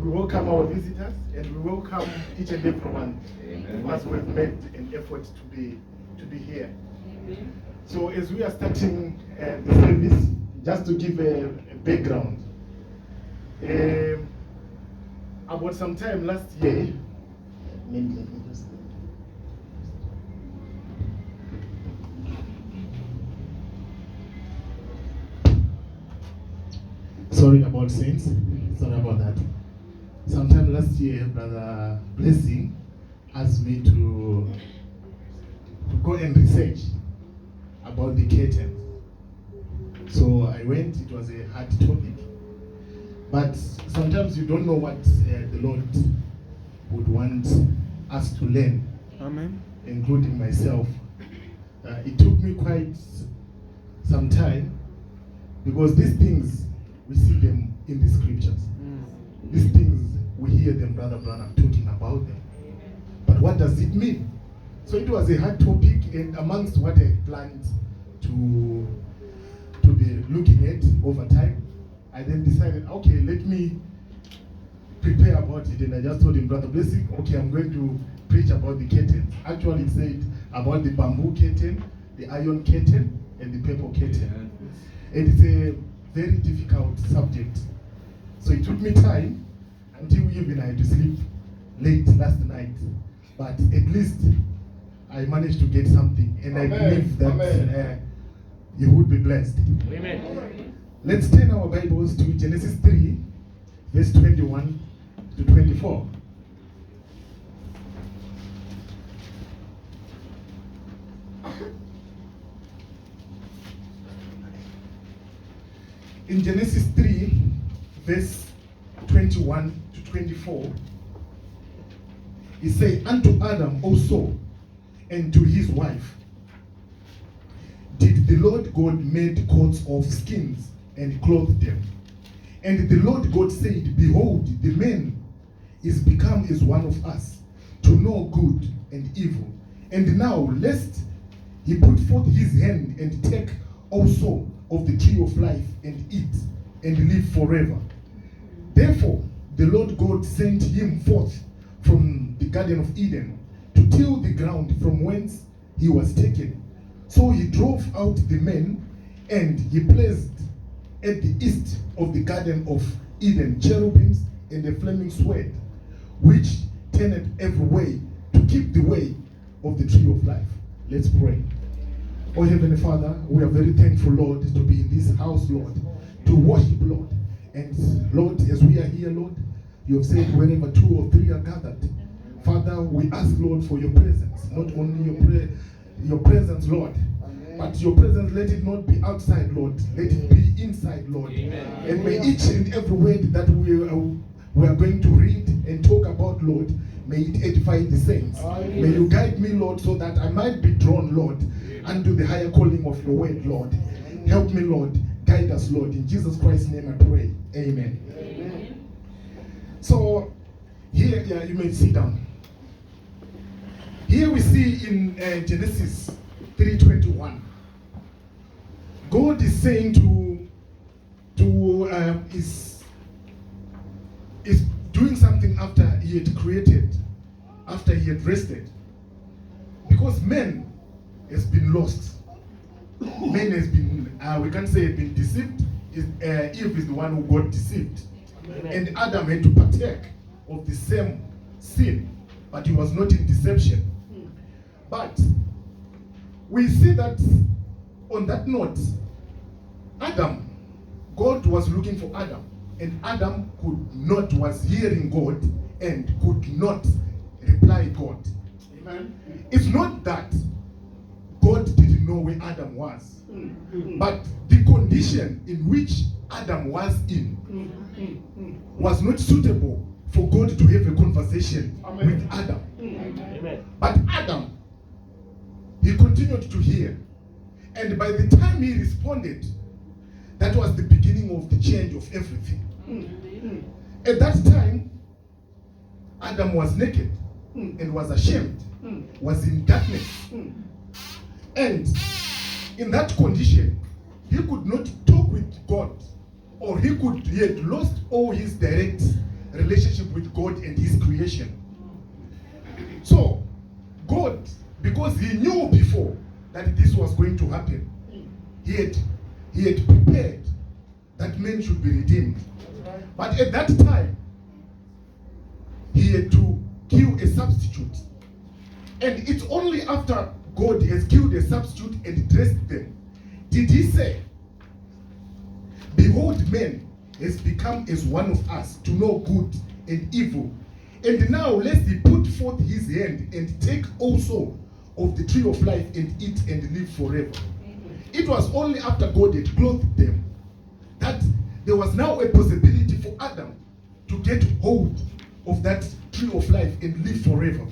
we welcome our visitors and we welcome each and everyone who has made an effort to be here. Amen. So as we are starting the service, just to give a background, about some time last year, sorry about saints, sorry about that. Sometime last year, Brother Blessing asked me to go and research about the curtains. So I went, it was a hard topic. But sometimes you don't know what the Lord would want us to learn. Amen. Including myself. It took me quite some time because these things, we see them in the scriptures. These things, we hear them, Brother Branham talking about them. But what does it mean? So it was a hard topic, and amongst what I planned to be looking at over time, I then decided, okay, let me prepare about it. And I just told him, Brother Blessing, okay, I'm going to preach about the curtains. Actually, it said about the bamboo curtain, the iron curtain, and the paper curtain. And it's a very difficult subject. So it took me time until even I had to sleep late last night. But at least I managed to get something. And Amen. I believe that you would be blessed. Amen. Let's turn our Bibles to Genesis 3, verse 21 to 24. In Genesis 3, verse 21 to 24, it says, unto Adam also, and to his wife, did the Lord God made coats of skins, and clothed them. And the Lord God said, behold, the man is become as one of us, to know good and evil. And now, lest he put forth his hand, and take also of the tree of life, and eat, and live forever. Therefore, the Lord God sent him forth from the Garden of Eden, to till the ground from whence he was taken. So he drove out the man, and he placed at the east of the Garden of Eden cherubims and a flaming sword, which turned every way to keep the way of the tree of life. Let's pray. Oh Heavenly Father, we are very thankful, Lord, to be in this house, Lord, to worship, Lord. And Lord, as we are here, Lord, you have said wherever 2 or 3 are gathered, Father, we ask, Lord, for your presence. Not only your presence, Lord, but your presence, let it not be outside, Lord. Let it be inside, Lord. Amen. And may each and every word that we are going to read and talk about, Lord, may it edify the saints. Amen. May you guide me, Lord, so that I might be drawn, Lord, unto the higher calling of your word, Lord. Help me, Lord. Guide us, Lord. In Jesus Christ's name I pray. Amen. Amen. So, here, you may sit down. Here we see in Genesis 3:21, God is saying is doing something after he had created, after he had rested, because man has been lost. Man has been, we can't say been deceived. Eve is the one who got deceived. Amen. And Adam had to partake of the same sin, but he was not in deception. But we see that on that note, Adam, God was looking for Adam, and Adam was hearing God and could not reply God. Amen. It's not that God didn't know where Adam was, but the condition in which Adam was in was not suitable for God to have a conversation with Adam. Amen. But Adam, he continued to hear. And by the time he responded, that was the beginning of the change of everything. At that time, Adam was naked and was ashamed, was in darkness. And in that condition, he could not talk with God, or he had lost all his direct relationship with God and his creation. So, God, because he knew before that this was going to happen, he had prepared that men should be redeemed. But at that time, he had to kill a substitute. And it's only after God has killed a substitute and dressed them did he say, behold, man has become as one of us to know good and evil. And now lest he put forth his hand and take also of the tree of life and eat and live forever. It was only after God had clothed them that there was now a possibility for Adam to get hold of that tree of life and live forever.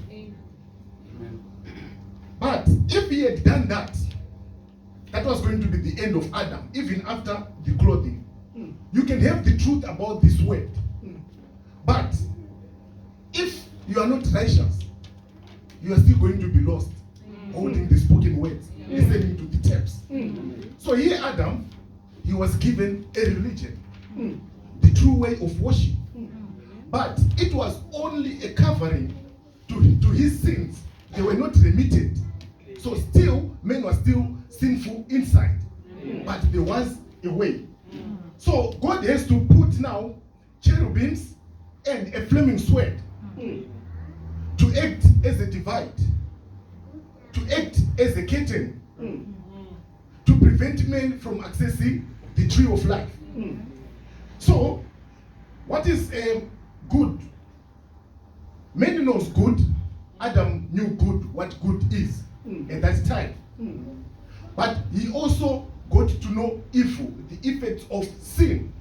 But if he had done that, that was going to be the end of Adam, even after the clothing. You can have the truth about this word. But if you are not righteous, you are still going to be lost, holding the spoken words, listening to the tapes. So here Adam, he was given a religion, the true way of worship. But it was only a covering to his sins. They were not remitted. So still, men were still sinful inside. But there was a way. So God has to put now cherubims and a flaming sword to act as a divide, to act as a curtain, to prevent men from accessing the tree of life. So, what is good? Man knows good. Adam knew good, what good is at that time. But he also got to know evil, the effects of sin.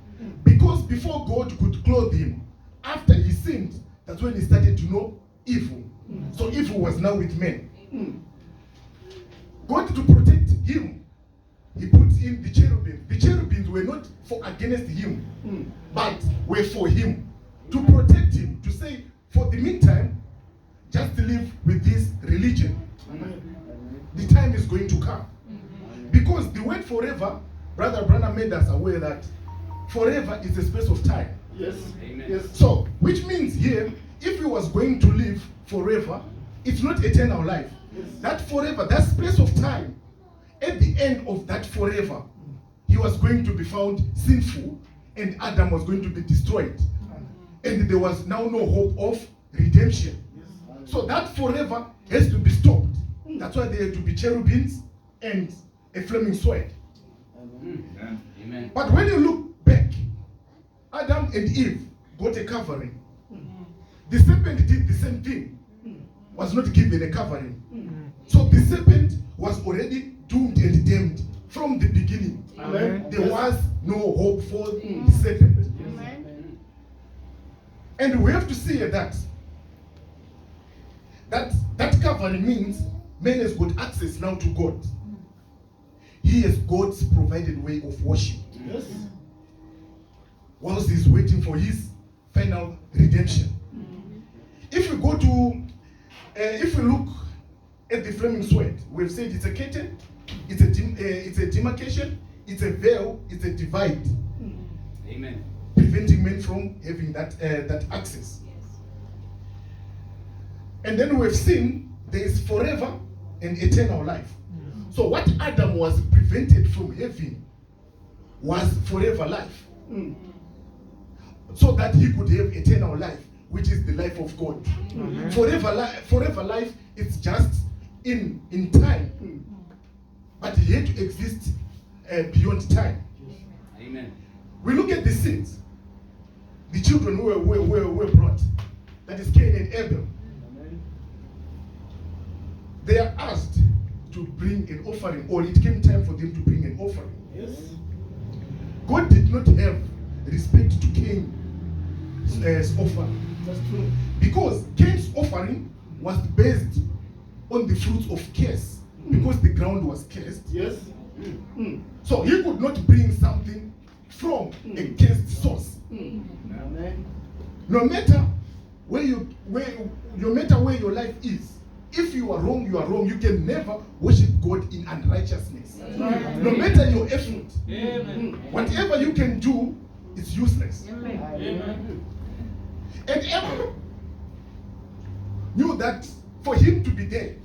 Because before God could clothe him, after he sinned, that's when he started to know evil. So evil was now with men. God, to protect him, he put in the cherubim. The cherubims were not for against him, but were for him, to protect him, to say, for the meantime, just live with this religion. The time is going to come. Because the word forever, Brother Branham made us aware that forever is a space of time. Yes. Amen. Yes. So, which means here, if he was going to live forever, it's not eternal life. Yes. That forever, that space of time, at the end of that forever, he was going to be found sinful and Adam was going to be destroyed. And there was now no hope of redemption. So that forever has to be stopped. That's why there had to be cherubims and a flaming sword. Amen. But when you look back, Adam and Eve got a covering. The serpent did the same thing, was not given a covering. So the serpent was already doomed and damned from the beginning. Amen. There was no hope for the serpent. And we have to see that covering means man has got access now to God. He has God's provided way of worship. Yes. Whilst he's waiting for his final redemption. If we go to, if we look at the flaming sword, we've said it's a curtain, it's a demarcation, it's a veil, it's a divide. Amen. Preventing men from having that access. And then we've seen there is forever and eternal life. So what Adam was prevented from having was forever life. So that he could have eternal life, which is the life of God. Forever life is just in time. But he had to exist beyond time. Amen. We look at the sins. The children who were brought. That is Cain and Abel. They are asked to bring an offering, or it came time for them to bring an offering. Yes. God did not have respect to Cain's offering. That's true. Because Cain's offering was based on the fruits of curse. Because the ground was cursed. Yes. So he could not bring something from a cursed source. Amen. No matter where your life is, if you are wrong, you are wrong. You can never worship God in unrighteousness. No matter your effort, Amen. whatever you can do is useless. Amen. And Abel knew that for him to be there,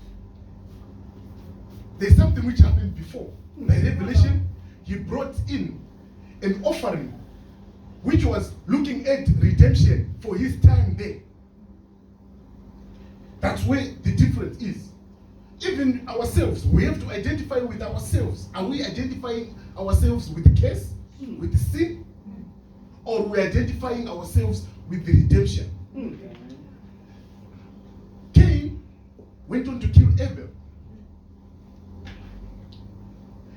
there's something which happened before. By revelation, he brought in an offering which was looking at redemption for his time there. That's where the difference is. Even ourselves, we have to identify with ourselves. Are we identifying ourselves with the curse, with the sin, or we are identifying ourselves with the redemption? Cain went on to kill Abel.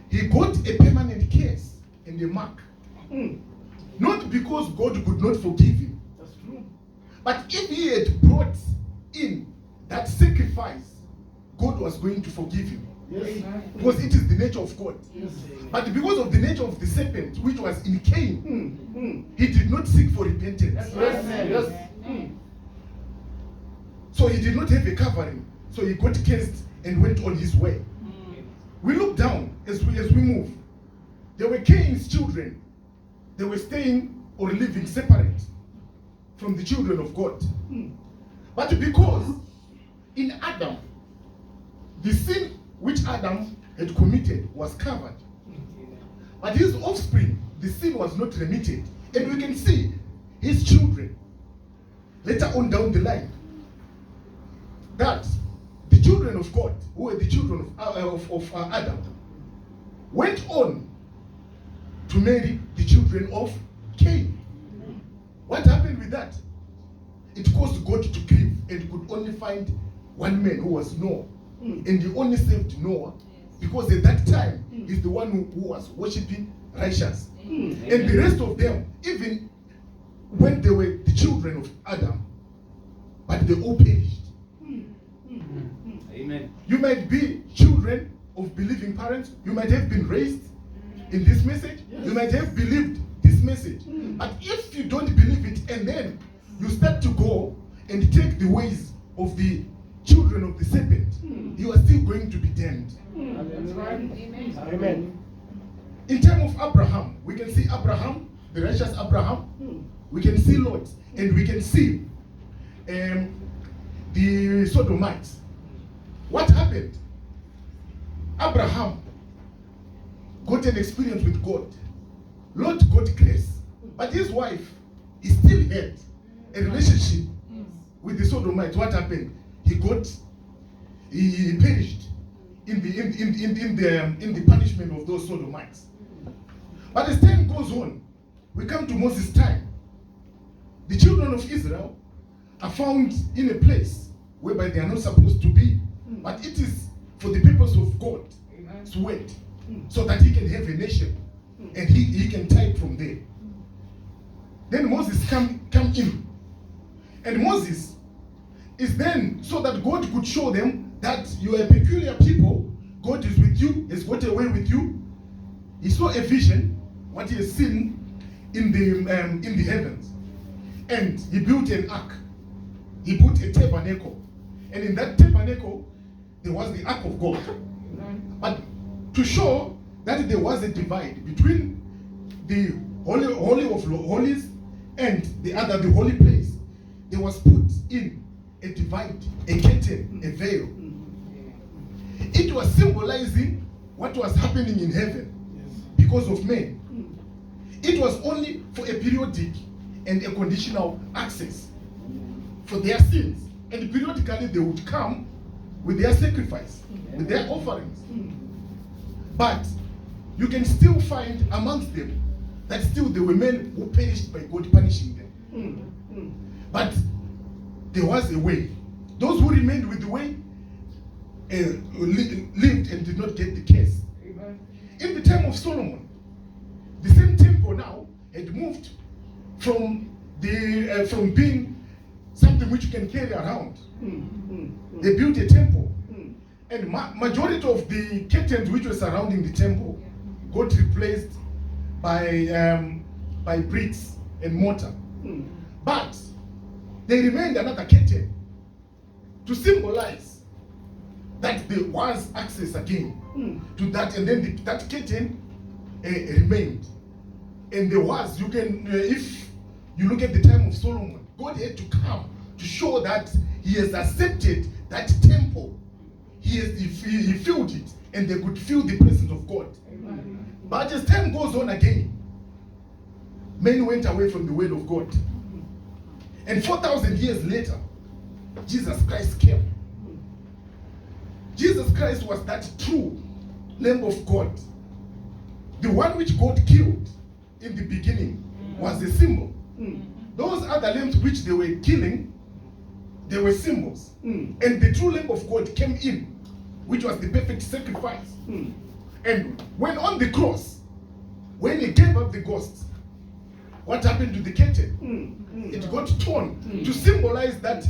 He got a permanent curse and a mark. Not because God could not forgive him. That's true. But if he had brought in that sacrifice, God was going to forgive him. Yes. Because it is the nature of God. Yes. But because of the nature of the serpent, which was in Cain, he did not seek for repentance. Yes. So he did not have a covering. So he got cursed and went on his way. We look down as we move. There were Cain's children. They were staying or living separate from the children of God. But because in Adam, the sin which Adam had committed was covered. But his offspring, the sin was not remitted. And we can see his children later on down the line that the children of God, who were the children of Adam, went on to marry the children of Cain. What happened with that? It caused God to grieve and could only find one man who was Noah. And he only saved Noah because at that time he's the one who was worshipping righteous. And the rest of them, even when they were the children of Adam, but they all perished. Amen. You might be children of believing parents. You might have been raised in this message. You might have believed this message. But if you don't believe it and then you start to go and take the ways of the children of the serpent, you are still going to be damned. Amen. In terms of Abraham, we can see Abraham, the righteous Abraham. We can see Lot, and we can see the Sodomites. What happened? Abraham got an experience with God. Lot got grace. But his wife, he still had a relationship with the Sodomites. What happened? He perished in the punishment of those Sodomites. But as time goes on, we come to Moses' time. The children of Israel are found in a place whereby they are not supposed to be. But it is for the purpose of God's word, so that he can have a nation and he can type from there. Then Moses come in. And Moses is then so that God could show them that you are a peculiar people. God is with you, has got away with you. He saw a vision, what he has seen in the heavens. And he built an ark. He put a tabernacle. And in that tabernacle, there was the ark of God. But to show that there was a divide between the holy of holies and the holy place, there was put in a divide, a curtain, a veil. It was symbolizing what was happening in heaven because of men. It was only for a periodic and a conditional access for their sins. And periodically they would come with their sacrifice, with their offerings. But you can still find amongst them that still there were men who perished by God punishing them. But there was a way. Those who remained with the way lived and did not get the curse. In the time of Solomon, the same temple now had moved from being something which you can carry around. They built a temple. And majority of the curtains which were surrounding the temple got replaced by bricks and mortar. But there remained another curtain to symbolize that there was access again to that, and then that curtain remained. And there was, you can, if you look at the time of Solomon, God had to come to show that he has accepted that temple. He filled it, and they could feel the presence of God. But as time goes on again, men went away from the word of God. And 4,000 years later, Jesus Christ came. Jesus Christ was that true Lamb of God. The one which God killed in the beginning was a symbol. Those other lambs which they were killing, they were symbols. And the true Lamb of God came in, which was the perfect sacrifice. And when on the cross, when he gave up the ghost, what happened to the curtain? It got torn to symbolize that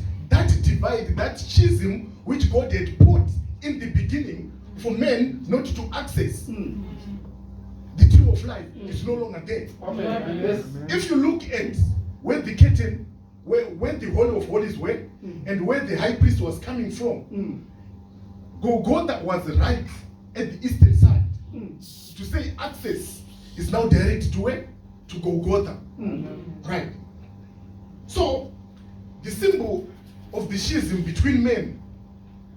divide, that schism which God had put in the beginning for men not to access. The tree of life is no longer there. Yes. If you look at where the curtain, where the Holy of Holies were, and where the high priest was coming from, Golgotha was right at the eastern side. To say access is now direct to where? To Golgotha. Right. So, the symbol of the schism between men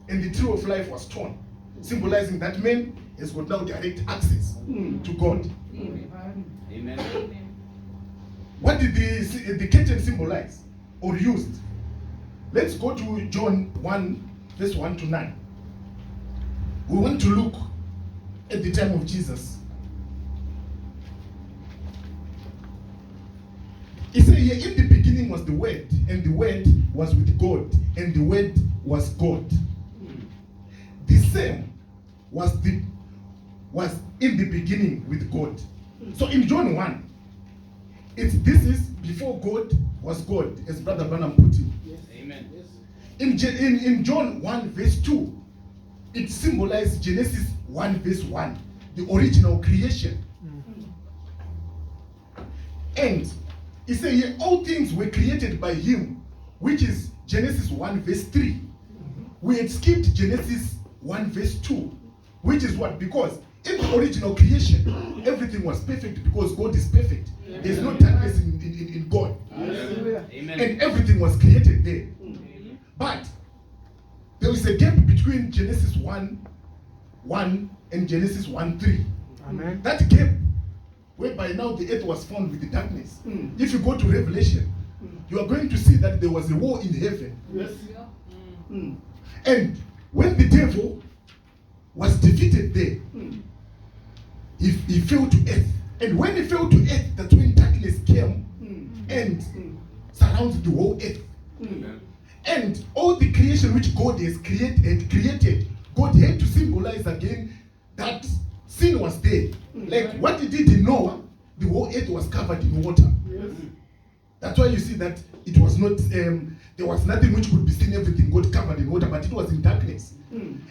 and the tree of life was torn, symbolizing that man has got now direct access to God. Amen. What did the curtain symbolize or used? Let's go to John 1, verse 1 to 9. We want to look at the time of Jesus. He said here, in the beginning was the Word, and the Word was with God, and the Word was God. The same was in the beginning with God. So in John 1, this is before God was God, as Brother Branham put it. Amen. In John 1, verse 2, it symbolized Genesis 1, verse 1, the original creation. And he said here, all things were created by him, which is Genesis 1, verse 3. We had skipped Genesis 1, verse 2, which is what? Because in the original creation, everything was perfect because God is perfect. There's no darkness in God. Amen. And everything was created there. But there is a gap between Genesis 1:1 and Genesis 1:3. Amen. That gap, whereby now the earth was found with the darkness. If you go to Revelation, you are going to see that there was a war in heaven. Yes. And when the devil was defeated there, he fell to earth. And when he fell to earth, that's when darkness came and surrounded the whole earth. And all the creation which God has created, God had to symbolize again that sin was there. Like what he did in Noah, the whole earth was covered in water. Yes. That's why you see that it was not, there was nothing which could be seen, everything got covered in water, but it was in darkness.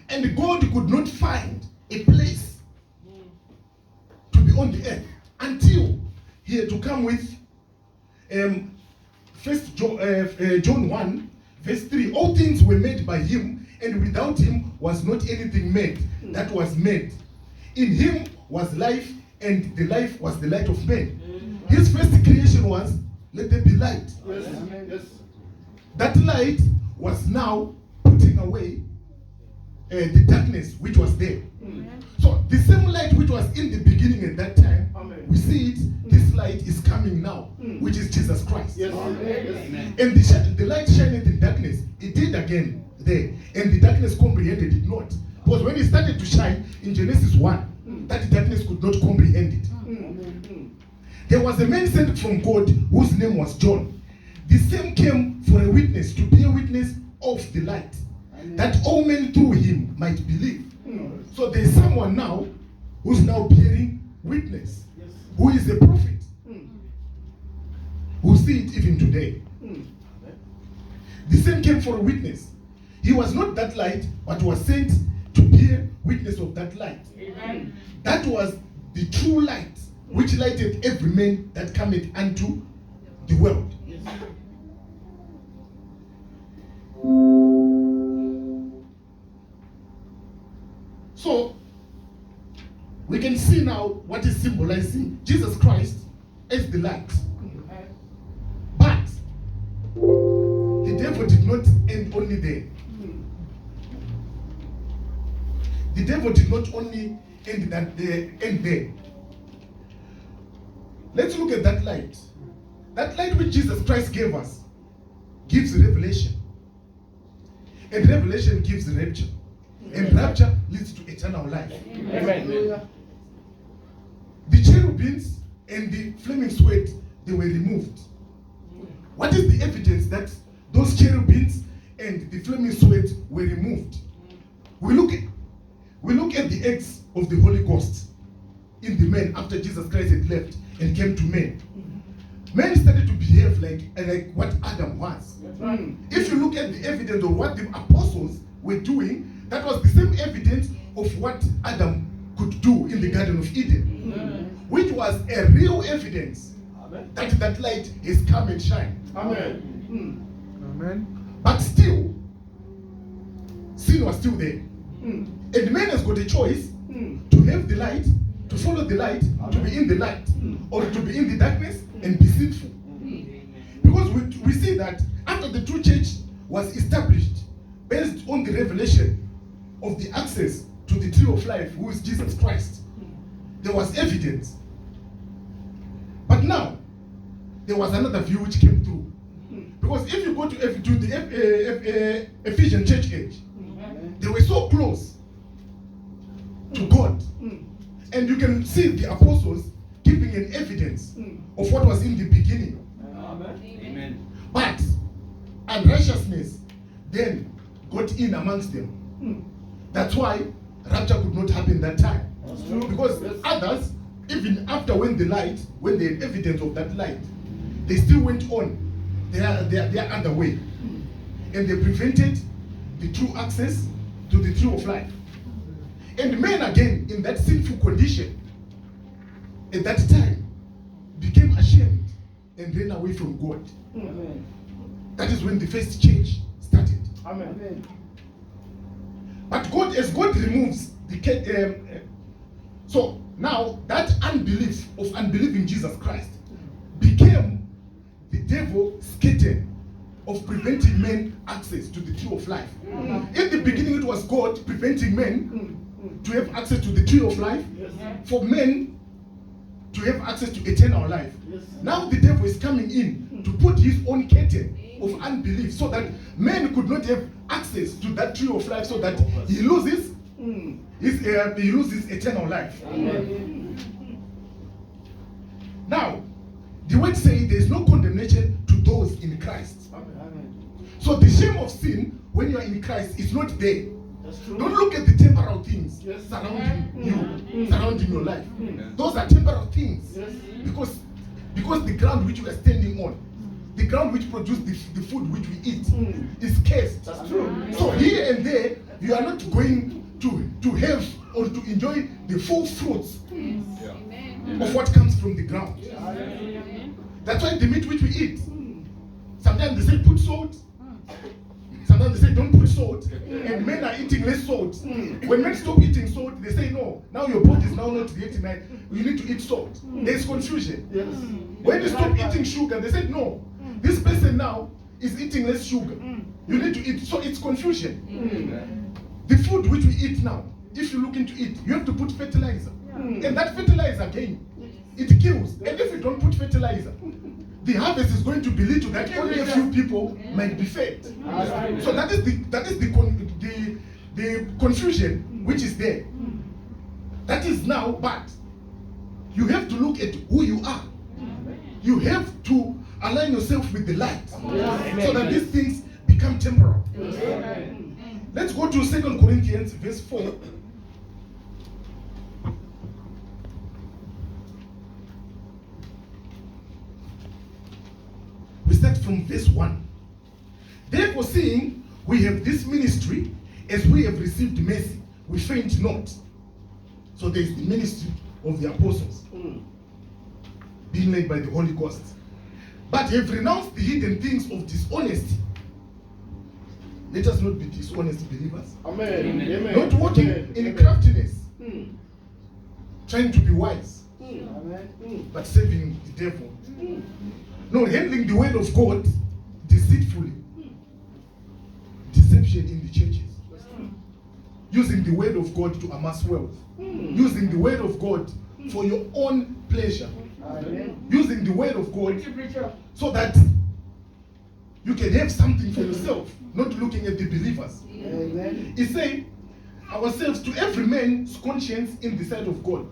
And God could not find a place to be on the earth until he had to come with First John 1, verse 3. All things were made by him, and without him was not anything made that was made. In him was life, and the life was the light of men. His first creation was, let there be light. Yes. Yes. That light was now putting away the darkness which was there. So the same light which was in the beginning at that time, Amen. we see it, this light is coming now, which is Jesus Christ. Yes. Amen. And the light shined in darkness, it did again there. And the darkness comprehended it not. Because when it started to shine in Genesis 1, that darkness could not comprehend it. There was a man sent from God whose name was John. The same came for a witness, to be a witness of the light, that all men through him might believe. So there is someone now who's now bearing witness, who is a prophet. We see it even today. The same came for a witness. He was not that light, but was sent to bear witness of that light. Amen. That was the true light, which lighted every man that cometh unto the world. So, we can see now what is symbolizing Jesus Christ as the light. But the devil did not end only there. The devil did not only end there. Let's look at that light. That light which Jesus Christ gave us gives revelation. And revelation gives rapture. And rapture leads to eternal life. Amen. The cherubims and the flaming sword, they were removed. What is the evidence that those cherubims and the flaming sword were removed? We look at the acts of the Holy Ghost in the men after Jesus Christ had left and came to men. Men started to behave like what Adam was. If you look at the evidence of what the apostles were doing, that was the same evidence of what Adam could do in the Garden of Eden, which was a real evidence that light has come and shine. Amen. But still, sin was still there. And man has got a choice to have the light, to follow the light, to be in the light, or to be in the darkness and be sinful. Because we see that after the true church was established, based on the revelation of the access to the tree of life, who is Jesus Christ, there was evidence. But now, there was another view which came through. Because if you go to the Ephesian church age, they were so close to God. And you can see the apostles giving an evidence of what was in the beginning. Amen. But unrighteousness then got in amongst them. That's why rapture could not happen that time. Because others, even after when they had evidence of that light, they still went on their other way. And they prevented the true access to the tree of life. And men again, in that sinful condition, at that time, became ashamed and ran away from God. That is when the first change started. But God, as God removes so now that unbelief of unbelieving Jesus Christ became the devil's curtain of preventing men access to the tree of life. In the beginning, it was God preventing men to have access to the tree of life, for men to have access to eternal life. Now the devil is coming in to put his own curtain of unbelief so that men could not have access to that tree of life, so that he loses his eternal life. Now, the word says there is no condemnation to those in Christ. So the shame of sin when you are in Christ is not there. Don't look at the temporal things surrounding you, surrounding your life. Those are temporal things. Because the ground which you are standing on, the ground which produces the food which we eat, is cursed. So here and there, you are not going to have or to enjoy the full fruits of what comes from the ground. That's why the meat which we eat, sometimes they say put salt, sometimes they say don't put salt, and men are eating less salt. When men stop eating salt, they say no, now your body is now not reacting, you need to eat salt. There's confusion. When you stop eating sugar, they say no, this person now is eating less sugar, you need to eat. So it's confusion. The food which we eat now, if you look into it, you have to put fertilizer, and that fertilizer again, it kills. And if you don't put fertilizer, the harvest is going to be little, that only a few people might be fed. So that is the confusion which is there. That is now, but you have to look at who you are. You have to align yourself with the light, so that these things become temporal. Let's go to 2 Corinthians verse 4. We start from verse 1. Therefore, seeing we have this ministry, as we have received mercy, we faint not. So there is the ministry of the apostles, being led by the Holy Ghost. But have renounced the hidden things of dishonesty. Let us not be dishonest believers. Amen. Not walking in craftiness, trying to be wise, but serving the devil. No, handling the word of God deceitfully, corruption in the churches. Using the word of God to amass wealth. Using the word of God for your own pleasure. Using the word of God so that you can have something for yourself, not looking at the believers. He said, ourselves to every man's conscience in the sight of God.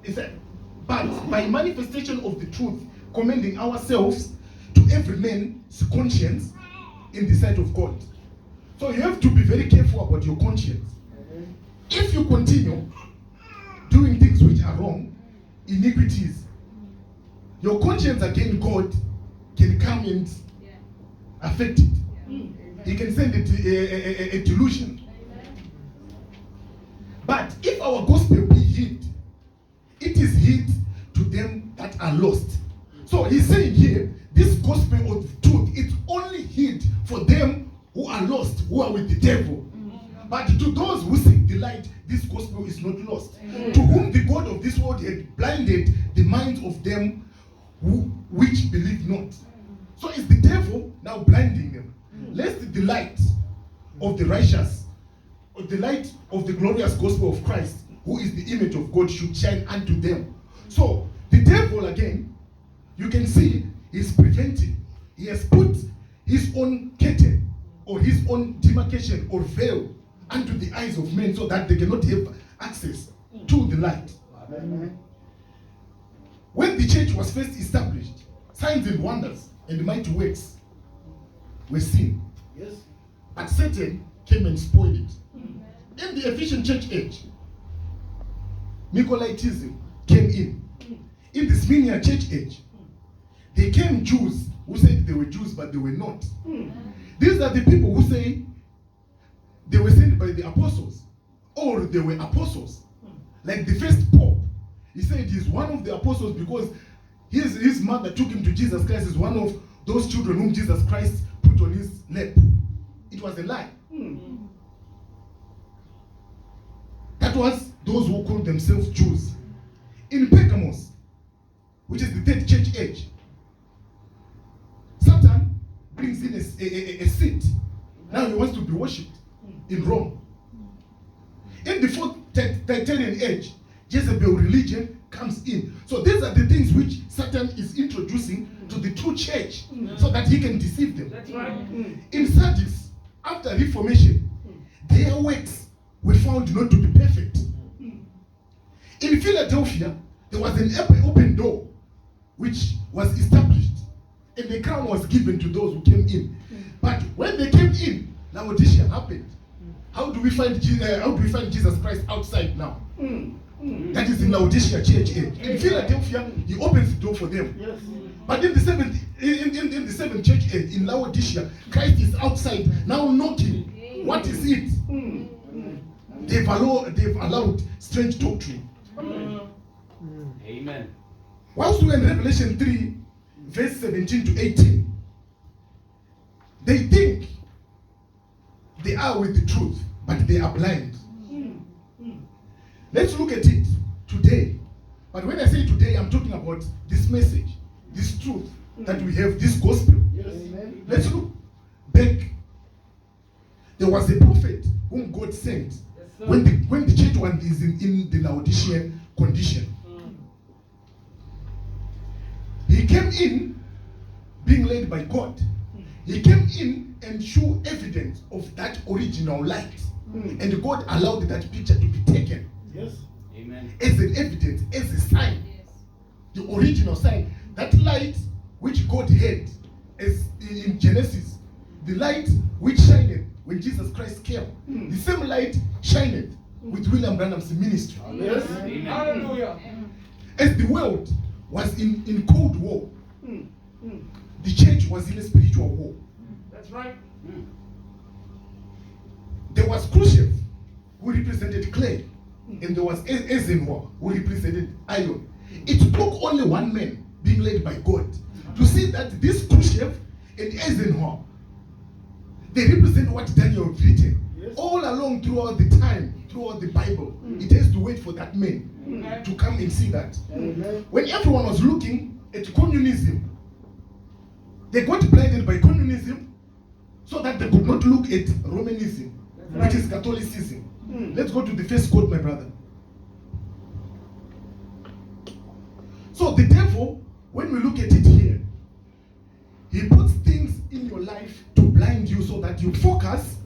He said, but by manifestation of the truth, commending ourselves to every man's conscience in the sight of God. So you have to be very careful about your conscience. If you continue doing things which are wrong, iniquities, your conscience against God can come and affect it. He can send it a delusion. But if our gospel be hid, it is hid to them that are lost. So he's saying here, this gospel of truth, it's only hid for them who are lost, who are with the devil. But to those who seek the light, this gospel is not lost. To whom the God of this world had blinded the minds of them which believe not. So it's the devil now blinding them. Lest the light of the righteous, or the light of the glorious gospel of Christ, who is the image of God, should shine unto them. So the devil again, you can see, is preventing. He has put his own curtain or his own demarcation or veil unto the eyes of men so that they cannot have access to the light. Amen. When the church was first established, signs and wonders and mighty works were seen. Yes. But Satan came and spoiled it. In the Ephesian church age, Nicolaitism came in. In the Smyrna church age, they came Jews who said they were Jews but they were not. These are the people who say they were sent by the apostles, or they were apostles. Like the first Pope, he said he's one of the apostles because his mother took him to Jesus Christ as one of those children whom Jesus Christ put on his lap. It was a lie. That was those who called themselves Jews. In Pergamos, which is the third church age, Satan brings in a seat. Now he wants to be worshipped in Rome. In the fourth Titanian age, Jezebel religion comes in. So these are the things which Satan is introducing to the true church so that he can deceive them. That's right. In Sardis, after Reformation, their works were found not to be perfect. In Philadelphia, there was an open door which was established, and the crown was given to those who came in. But when they came in, Laodicea happened. How do we find Jesus Christ outside now? That is in Laodicea church age. In Philadelphia, he opens the door for them. Yes. But in the seventh church age, in Laodicea, Christ is outside now knocking. What is it? They've allowed strange doctrine. Amen. Whilst we're in Revelation 3, verse 17 to 18, they think they are with the truth, but they are blind. Let's look at it today. But when I say today, I'm talking about this message, this truth that we have, this gospel. Yes. Let's look back. There was a prophet whom God sent when the church one is in the Laodicean condition. He came in being led by God. He came in and showed evidence of that original light. And God allowed that picture to be taken. Yes. Amen. As an evidence, as a sign. The original sign. That light which God had, as in Genesis, the light which shined when Jesus Christ came. The same light shined with William Branham's ministry. Yes. Amen. Hallelujah. As the world was in cold war, the church was in a spiritual war. That's right. There was Khrushchev, who represented clay, and there was Eisenhower, who represented iron. It took only one man being led by God to see that this Khrushchev and Eisenhower, they represent what Daniel written. Yes. All along throughout the time, throughout the Bible, it has to wait for that man to come and see that. Amen. When everyone was looking at communism, they got blinded by communism so that they could not look at Romanism, which is Catholicism. Let's go to the first quote, my brother. So the devil, when we look at it here, he puts things in your life to blind you so that you focus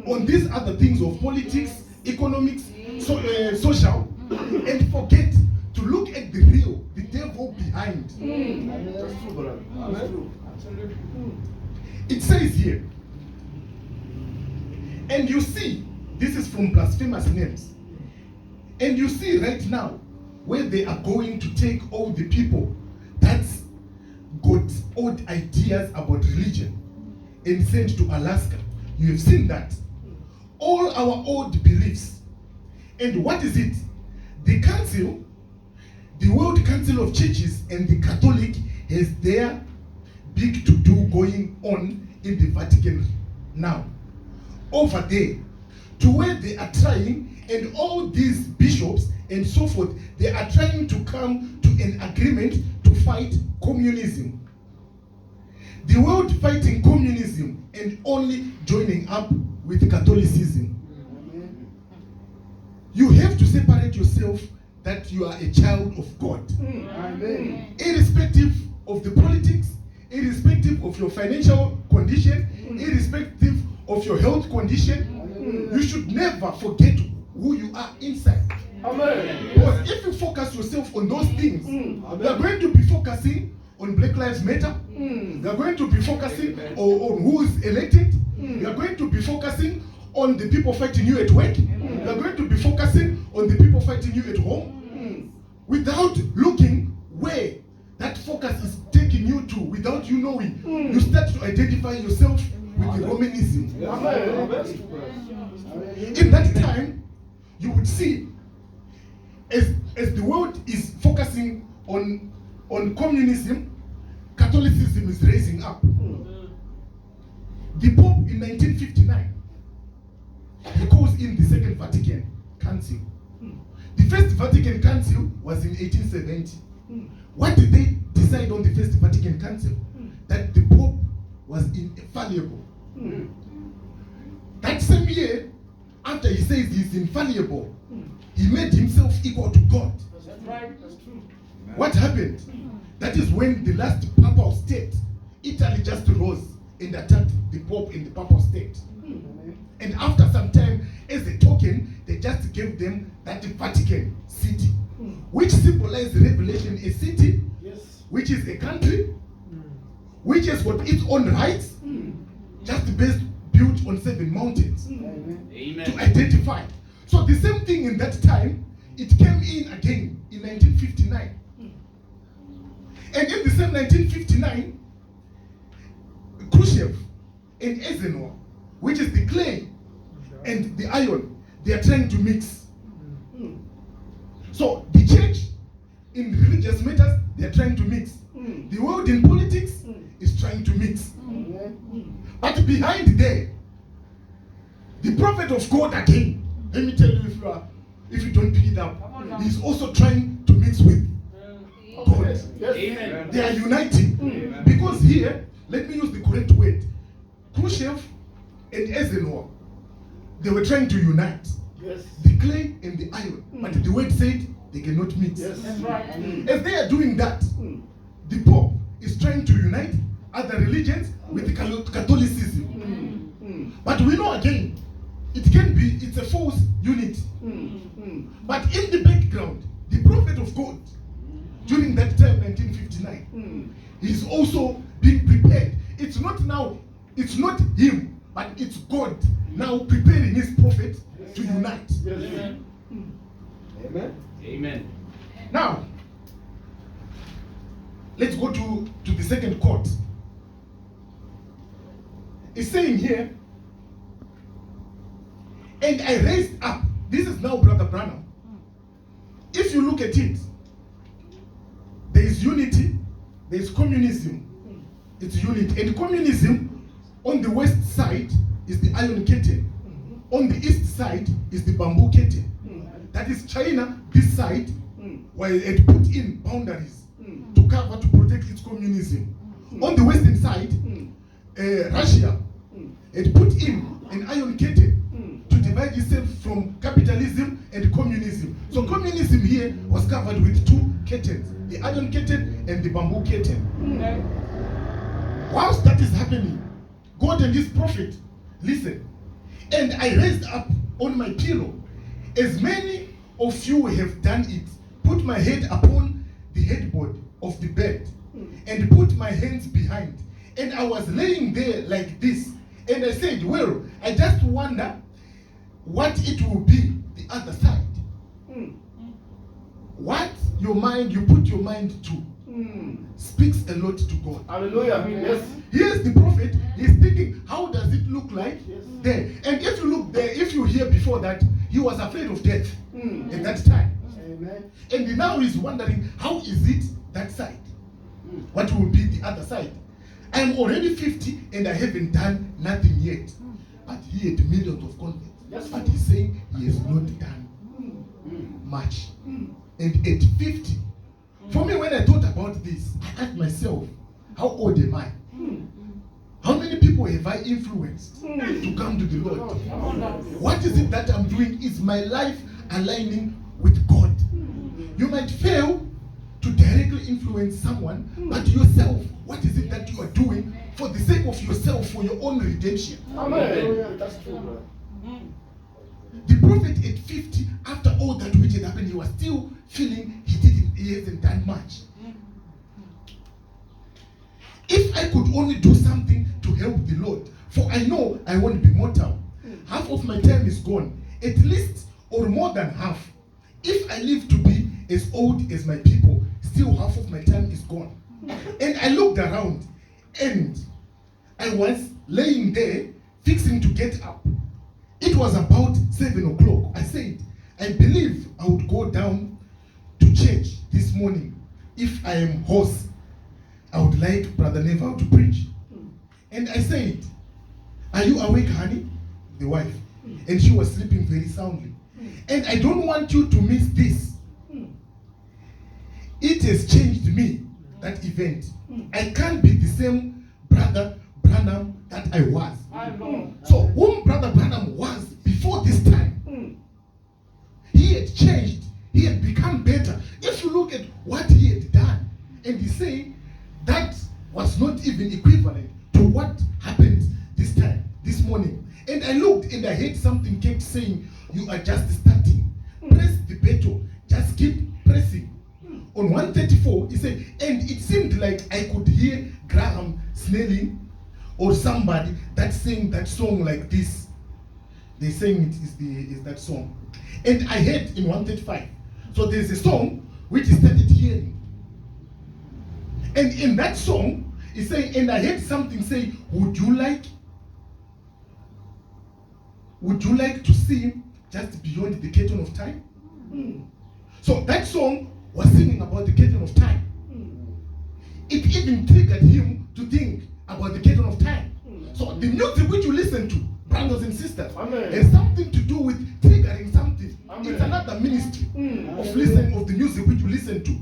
on these other things of politics, economics, social, and forget to look at the real, the devil behind. That's true, brother. That's true. Absolutely. It says here, and you see, this is from Blasphemous Names, and you see right now where they are going to take all the people that's got odd ideas about religion and sent to Alaska. You have seen that. All our old beliefs. And what is it? The council, the World Council of Churches and the Catholic has their big to-do going on in the Vatican now. Over there, to where they are trying, and all these bishops and so forth, they are trying to come to an agreement to fight communism. The world fighting communism and only joining up with Catholicism. You have to separate yourself that you are a child of God. Amen. Irrespective of the politics, irrespective of your financial condition, irrespective of your health condition, you should never forget who you are inside. Amen. Because if you focus yourself on those things, you are going to be focusing on Black Lives Matter. You are going to be focusing on who is elected. You are going to be focusing on the people fighting you at work. You are going to be focusing on the people fighting you at home, without looking where that focus is taking you to, without you knowing. You start to identify yourself with the Romanism. In that time, you would see, as the world is focusing on communism, Catholicism is raising up. The Pope in 1959, he calls in the Second Vatican Council. The First Vatican Council was in 1870. What did they decide on the First Vatican Council? That the Pope was infallible. That same year, after he says he's infallible, he made himself equal to God. That's right. That's true. What happened? That is when the last papal state, Italy, just rose and attacked the Pope in the papal state. And after some time, as a token, they just gave them that Vatican City, which symbolized Revelation, a city, Yes. which is a country, which has got its own rights, just built on 7 mountains Amen. to Amen. identify. So the same thing in that time, it came in again in 1959. And in the same 1959, Khrushchev and Eisenhower, which is the clay and the iron, they are trying to mix. So the church in religious matters, they are trying to mix. The world in politics is trying to mix. But behind there, the prophet of God again, let me tell you, if you don't pick it up, he's also trying to mix with God. Yes. Amen. They are uniting. Because here, let me use the correct word. Khrushchev and Eisenhower, they were trying to unite Yes. the clay and the iron. But the word said they cannot mix. Yes. That's right. As they are doing that, the Pope is trying to unite other religions with the Catholicism. But we know again, it's a false unity. But in the background, the prophet of God, during that time, 1959, is also being prepared. It's not him, but it's God now preparing his prophet to unite. Yes. Amen. Amen. Amen. Now, let's go to the second court. It's saying here, and I raised up. This is now Brother Branham. If you look at it, there is unity, there is communism. It's unity. And communism, on the west side, is the Iron Curtain. On the east side is the Bamboo Curtain. That is China, this side, where it had put in boundaries to cover, to protect its communism. On the western side, Russia put in an iron curtain to divide itself from capitalism and communism. So communism here was covered with two curtains, the iron curtain and the bamboo curtain. Whilst that is happening, God and his prophet, listen, and I raised up on my pillow, as many of you have done it, put my head upon the headboard of the bed, and put my hands behind. And I was laying there like this, and I said, well, I just wonder what it will be the other side. What you put your mind to speaks a lot to God. Hallelujah. Yes. Here's the prophet, he's thinking, how does it look like there? And if you look there, if you hear before that, he was afraid of death at that time. Amen. And now he's wondering, how is it that side? What will be the other side? I'm already 50 and I haven't done nothing yet. But he had millions of converts. Yes. But he's saying he has not done much. And at 50, for me, when I thought about this, I asked myself, how old am I? How many people have I influenced to come to the Lord? What is it that I'm doing? Is my life aligning with God? You might fail to directly influence someone, but yourself, what is it that you are doing for the sake of yourself, for your own redemption? Amen. That's true, brother. The prophet at 50, after all that which had happened, he was still feeling he hasn't done much. If I could only do something to help the Lord, for I know I won't be mortal. Half of my time is gone, at least or more than half. If I live to be as old as my people, still half of my time is gone. And I looked around, and I was laying there, fixing to get up. It was about 7 o'clock. I said, I believe I would go down to church this morning. If I am hoarse, I would like Brother Neville to preach. And I said, are you awake, honey? The wife. And she was sleeping very soundly. And I don't want you to miss this. It has changed me, that event. I can't be the same Brother Branham that I was. So whom Brother Branham was before this time, he had changed. He had become better. If you look at what he had done, and he saying that was not even equivalent to what happened this time, this morning. And I looked and I heard something kept saying, you are just starting. Press the pedal. Just keep pressing. On 134, he said, and it seemed like I could hear Graham Snelling or somebody that sang that song like this. They saying it is that song. And I heard in 135. So there's a song which he started hearing. And in that song, he saying, and I heard something say, would you like to see just beyond the curtain of time? So that song was singing about the curtain of time. It even triggered him to think about the curtain of time. So the music which you listen to, brothers and sisters, has something to do with triggering something. It's another ministry of listening of the music which you listen to.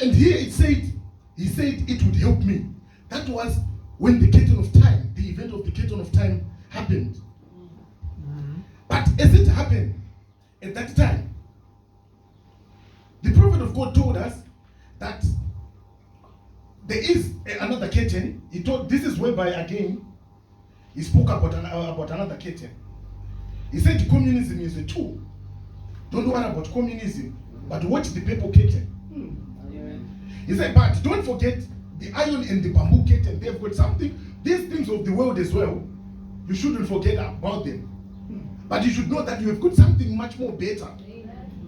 And here he said it would help me. That was when the curtain of time, the event of the curtain of time happened. But as it happened at that time, the prophet of God told us that there is another curtain. He told, this is whereby again he spoke about another curtain. He said communism is a tool. Don't worry about communism, but watch the paper curtain. He said, but don't forget the iron and the bamboo curtain. They've got something, these things of the world as well. You shouldn't forget about them. But you should know that you have got something much more better.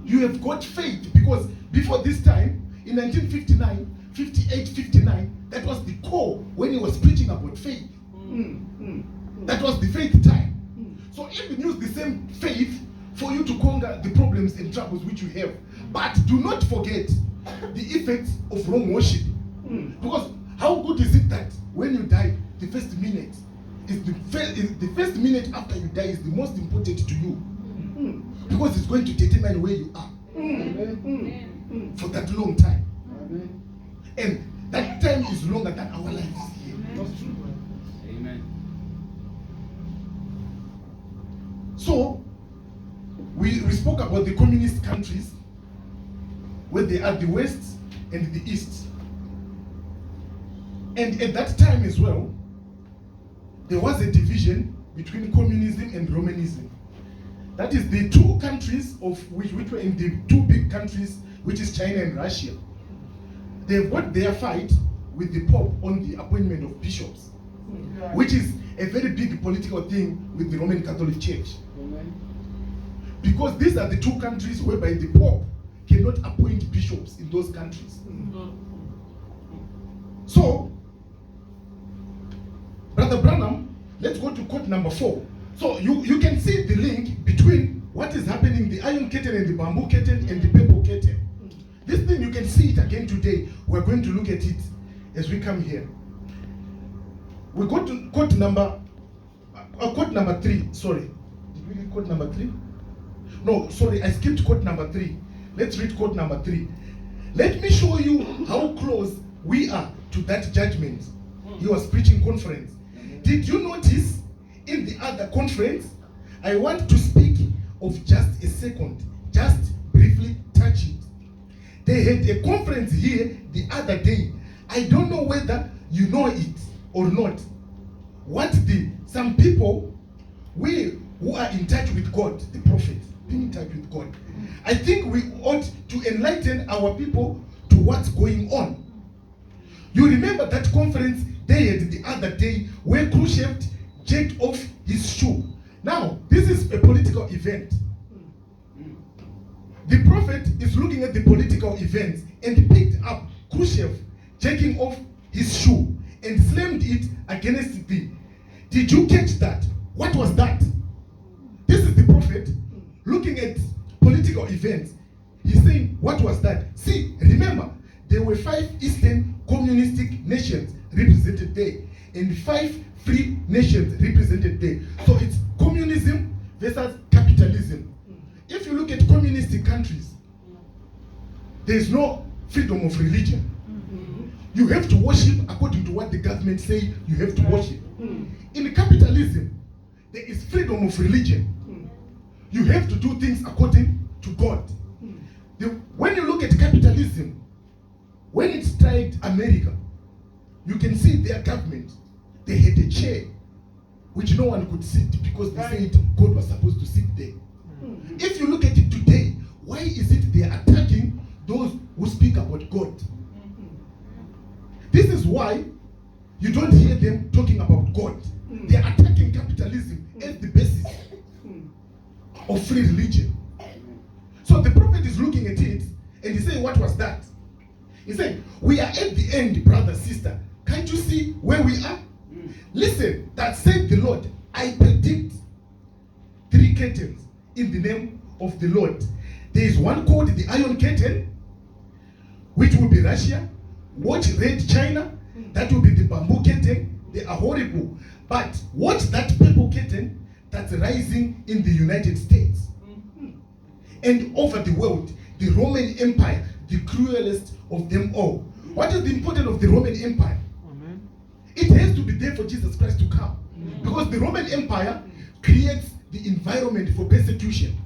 You have got faith, because before this time, in 1959, 58, 59, that was the core when he was preaching about faith. That was the faith time. So even use the same faith for you to conquer the problems and troubles which you have. But do not forget the effects of wrong worship. Because how good is it that when you die, the first minute the first minute after you die is the most important to you. Because it's going to determine where you are for that long time. And that time is longer than our lives here. Amen. So, we spoke about the communist countries, where they are the West and the East. And at that time as well, there was a division between communism and Romanism. That is the two countries of which were in the two big countries, which is China and Russia. They've got their fight with the Pope on the appointment of bishops, which is a very big political thing with the Roman Catholic Church. Because these are the two countries whereby the Pope cannot appoint bishops in those countries. So, Brother Branham, let's go to quote number 4. So you can see the link between what is happening, the iron curtain and the bamboo curtain and the paper curtain. This thing, you can see it again today. We're going to look at it as we come here. We go to quote number 3. Sorry. Did we read quote number 3? No, sorry, I skipped quote number 3. Let's read quote number 3. Let me show you how close we are to that judgment. He was preaching conference. Did you notice in the other conference? I want to speak of just a second, just briefly touch it. They had a conference here the other day. I don't know whether you know it or not. Some people, we who are in touch with God, the prophet, being in touch with God, I think we ought to enlighten our people to what's going on. You remember that conference they had the other day where Khrushchev jacked off his shoe. Now, this is a political event. The prophet is looking at the political events and picked up Khrushchev jacking off his shoe and slammed it against the. Did you catch that? What was that? This is the prophet looking at political events. He's saying, what was that? See, remember, there were 5 Eastern communistic nations represented there and 5 free nations represented there. So it's communism versus capitalism. If you look at communistic countries, there is no freedom of religion. You have to worship according to what the government say you have to worship. In capitalism, there is freedom of religion. You have to do things according to God. When you look at capitalism, when it struck America, you can see their government, they had a chair which no one could sit because they said God was supposed to sit there. If you look at it today, why is it they are attacking those who speak about God? This is why you don't hear them talking about God. They are attacking capitalism as the basis of free religion. So the prophet is looking at it and he's saying, what was that? He's saying, we are at the end, brother, sister. Can't you see where we are? Listen, that said the Lord, I predict 3 curtains in the name of the Lord. There is one called the Iron Curtain, which will be Russia. Watch Red China, that will be the Bamboo Curtain. They are horrible. But watch that Purple Curtain that's rising in the United States. And over the world, the Roman Empire, the cruelest of them all. What is the importance of the Roman Empire? Amen. It has to be there for Jesus Christ to come. Because the Roman Empire creates the environment for persecution.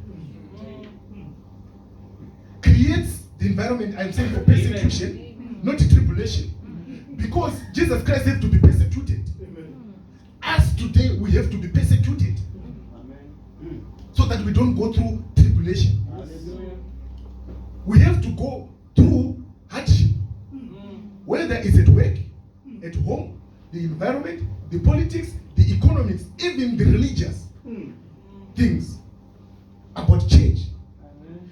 Creates the environment, I'm saying, for persecution, not tribulation. Because Jesus Christ had to be persecuted. Us today, we have to be persecuted. So that we don't go through tribulation. We have to go through hardship. Whether it's at work, at home, the environment, the politics, the economics, even the religious things about church.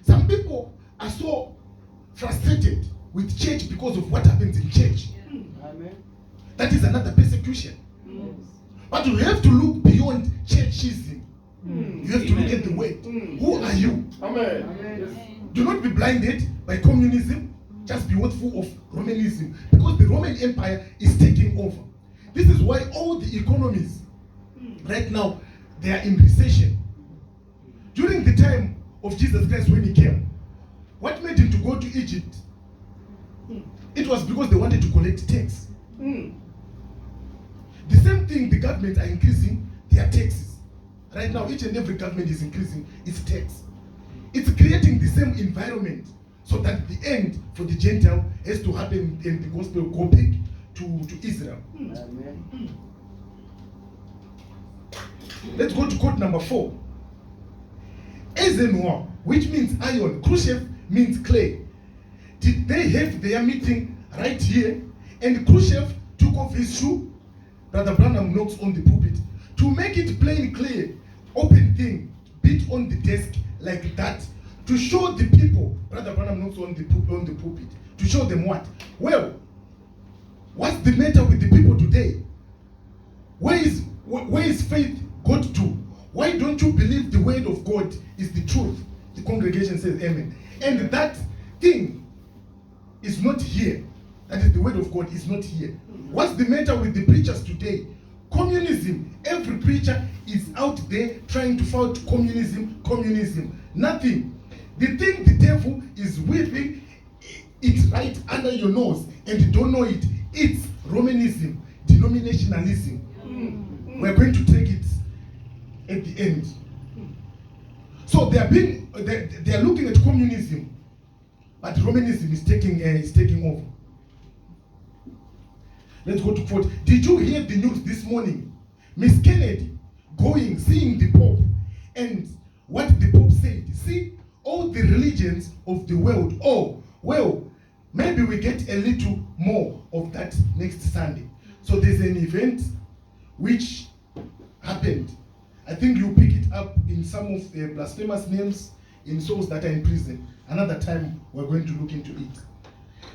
Some people are so frustrated with church because of what happens in church. That is another persecution. But you have to look beyond churchism. You have to look at the word. Who are you? Amen. Do not be blinded by communism. Just be watchful of Romanism. Because the Roman Empire is taking over. This is why all the economies right now, they are in recession. During the time of Jesus Christ when he came, what made him to go to Egypt? It was because they wanted to collect tax. The same thing, the government are increasing their taxes. Right now, each and every government is increasing its tax. It's creating the same environment so that the end for the Gentile has to happen and the gospel go back to Israel. Amen. Let's go to quote number 4. Eisenhower, which means iron. Khrushchev means clay. Did they have their meeting right here? And Khrushchev took off his shoe. Brother Branham knocks on the pulpit. To make it plain clear, open thing, beat on the desk like that. To show the people, Brother Branham knocks on the pulpit. To show them what? Well, what's the matter with the people today? Where is faith got to? Why don't you believe the word of God is the truth? The congregation says amen. And that thing is not here. That is the word of God is not here. What's the matter with the preachers today? Communism. Every preacher is out there trying to fight communism. Nothing. The thing the devil is whipping it right under your nose and you don't know it. It's Romanism, denominationalism. We're going to take it at the end. So they are looking at communism, but Romanism is taking over. Let's go to quote. Did you hear the news this morning? Miss Kennedy seeing the Pope, and what the Pope said. See, all the religions of the world. Oh, well, maybe we get a little more of that next Sunday. So there's an event which happened. I think you pick it up in some of the blasphemous names in souls that are in prison. Another time we're going to look into it.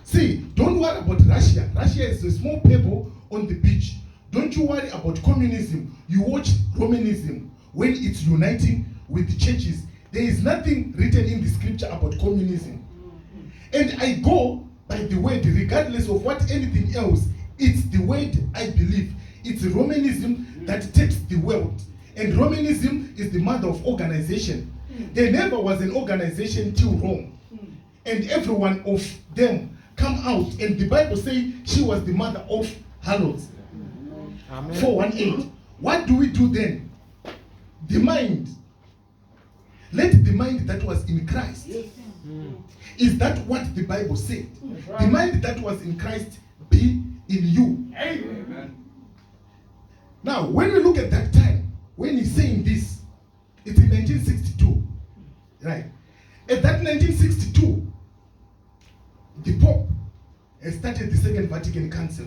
See, don't worry about Russia. Russia is a small pebble on the beach. Don't you worry about communism. You watch Romanism when it's uniting with the churches. There is nothing written in the scripture about communism. And I go by the word, regardless of what anything else. It's the word I believe. It's Romanism that takes the world. And Romanism is the mother of organization. There never was an organization till Rome. And every one of them come out. And the Bible says she was the mother of harlots. 418. What do we do then? The mind. Let the mind that was in Christ. Is that what the Bible said? The mind that was in Christ be in you. Amen. Now, when we look at that time, when he's saying this, it's in 1962. Right? At that 1962, the Pope has started the Second Vatican Council.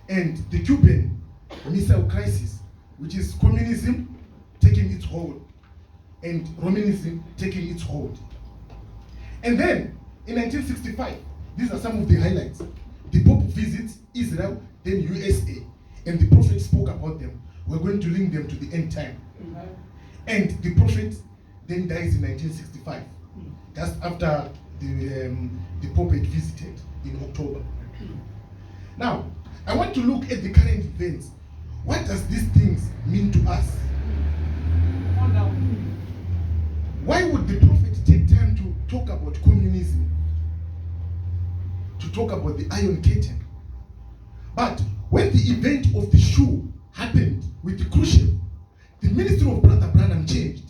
And the Cuban Missile Crisis, which is communism taking its hold and Romanism taking its hold. And then, in 1965, these are some of the highlights. The Pope visits Israel, then USA, and the prophet spoke about them. We're going to link them to the end time. And the prophet then dies in 1965, just after the Pope had visited in October. Now, I want to look at the current events. What does these things mean to us? Why would the prophet take time to talk about communism? To talk about the Iron Curtain? But when the event of the shoe happened with the Khrushchev, the ministry of Brother Branham changed.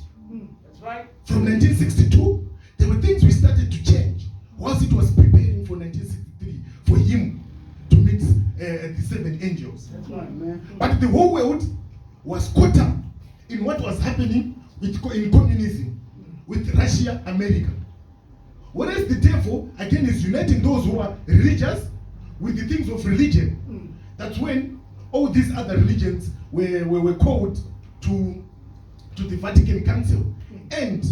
That's right. From 1962, there were things we started to change whilst it was preparing for 1963 for him to meet the 7 angels. That's right, man. But the whole world was caught up in what was happening in communism with Russia, America. Whereas the devil, again, is uniting those who are religious with the things of religion. That's when all these other religions were called to the Vatican Council. And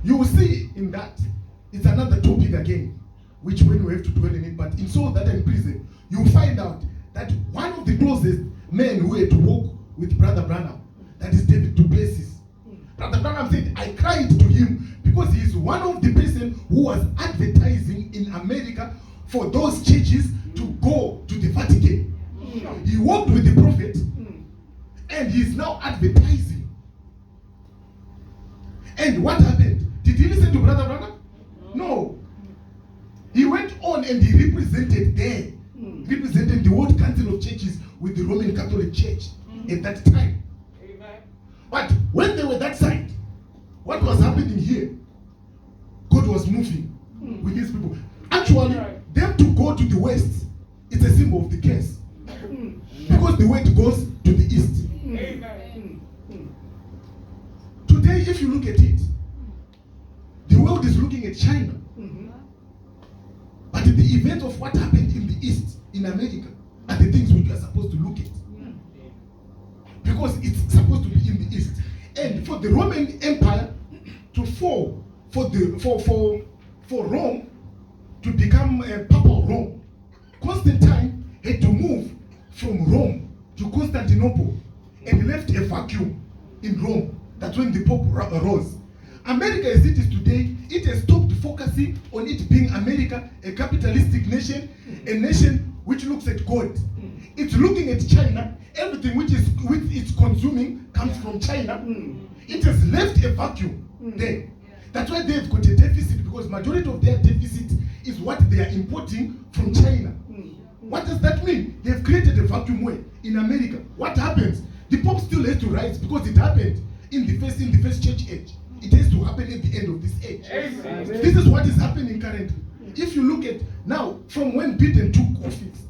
you will see in that, it's another topic again, which when we have to dwell in it, but in souls that are in prison, you'll find out that one of the closest men who had to walk with Brother Branham, that is David Duplessis. Brother Branham said, I cried to him because he is one of the person who was advertising in America for those churches to go to the Vatican. He walked with the prophet and he's now advertising. And what happened? Did he listen to Brother Branham? No. He went on and he represented the World Council of Churches with the Roman Catholic Church at that time. But when they were that side, what was happening here? God was moving with these people. Actually, them to go to the west, it's a symbol of the curse. Because the wind goes to the east. Today, if you look at it, the world is looking at China. But the event of what happened in the east, in America, are the things which you are supposed to look at. Because it's supposed to be in the east. And for the Roman Empire to fall, for Rome to become a papal Rome, Constantine had to move from Rome to Constantinople and left a vacuum in Rome. That's when the Pope arose. America as it is today, it has stopped focusing on it being America, a capitalistic nation, a nation which looks at God. It's looking at China. Everything which it's consuming comes from China. It has left a vacuum there. That's why they've got a deficit, because majority of their deficit is what they are importing from China. What does that mean? They've created a vacuum where in America. What happens? The Pope still has to rise because it happened in the first church age. It has to happen at the end of this age. Amen. This is what is happening currently. If you look at now, from when Biden took office,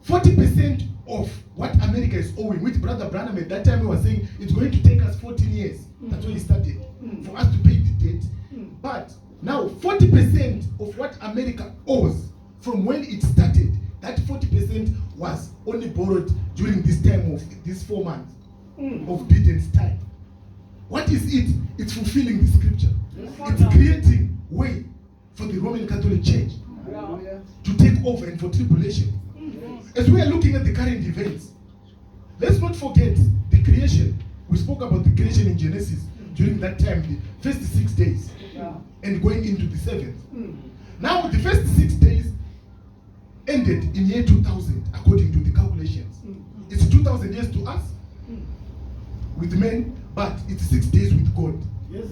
40% of what America is owing, which Brother Branham at that time he was saying it's going to take us 14 years. That's when he started, for us to pay the debt. But now 40% of what America owes from when it started, that 40% was only borrowed during this time of these 4 months of Biden's time. What is it? It's fulfilling the scripture. It's creating way for the Roman Catholic Church to take over and for tribulation. As we are looking at the current events, let's not forget the creation. We spoke about the creation in Genesis during that time, the first 6 days, and going into the 7th. Now, the first 6 days ended in year 2000, according to the calculations. It's 2000 years to us with men, but it's 6 days with God. Yes.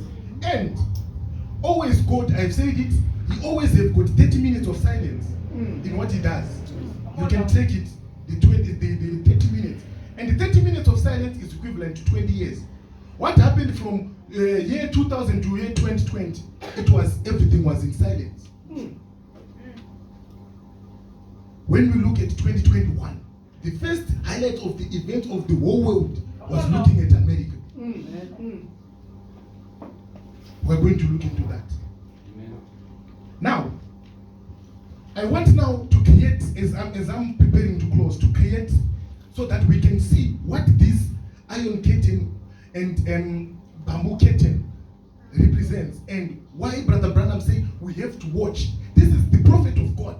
And always God, I've said it, he always have got 30 minutes of silence in what he does. You can take it, the 30 minutes. And the 30 minutes of silence is equivalent to 20 years. What happened from year 2000 to year 2020? Everything was in silence. When we look at 2021, the first highlight of the event of the whole world was looking at America. We're going to look into that. Now, I want now to create, as I'm preparing to close, to create so that we can see what this iron curtain and bamboo curtain represents, and why Brother Branham said we have to watch. This is the prophet of God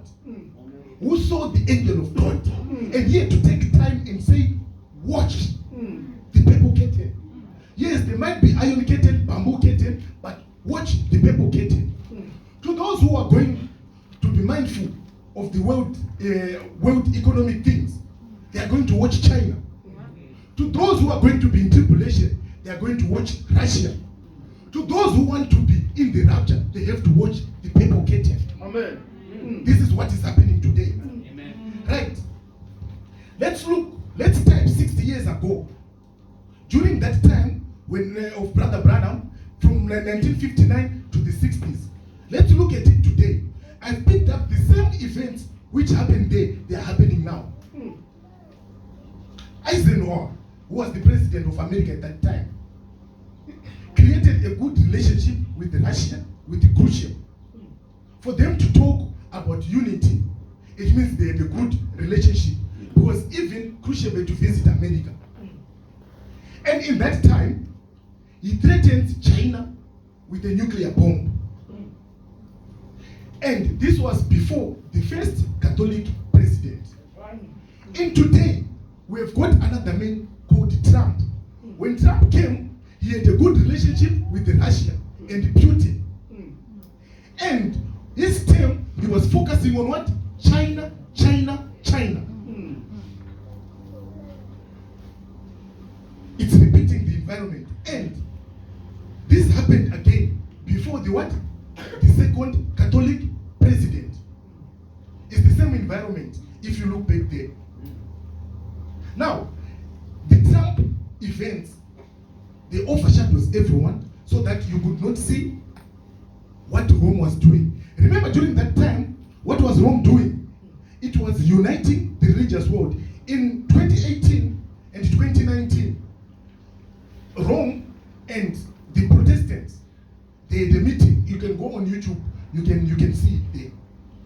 who saw the angel of God, and here to take time and say, watch the purple curtain. Yes, there might be iron curtain, bamboo curtain, but watch the purple curtain. To those who are going to be mindful of the world economic things, they are going to watch China. To those who are going to be in tribulation, they are going to watch Russia. To those who want to be in the rapture, they have to watch the purple curtain. Amen. This is what is happening today. Amen. Right. Let's type 60 years ago. During that time when of Brother Branham, from 1959 to the 60s. Let's look at it today. I picked up the same events which happened there, they are happening now. Eisenhower, who was the president of America at that time, created a good relationship with Russia, with Khrushchev. For them to talk about unity, it means they had a good relationship, because even Khrushchev had to visit America. And in that time, he threatened China with a nuclear bomb. And this was before the first Catholic president. And today, we have got another man called Trump. When Trump came, he had a good relationship with Russia and Putin. And his term, he was focusing on what? China, China, China. It's repeating the environment. And this happened again before the what? The second Catholic president. It's the same environment if you look back there. Now, the Trump events they overshadows everyone so that you could not see what Rome was doing. Remember, during that time, what was Rome doing? It was uniting the religious world. In 2018 and 2019, Rome and the Protestants, they had a meeting. You can go on YouTube, you can see it there,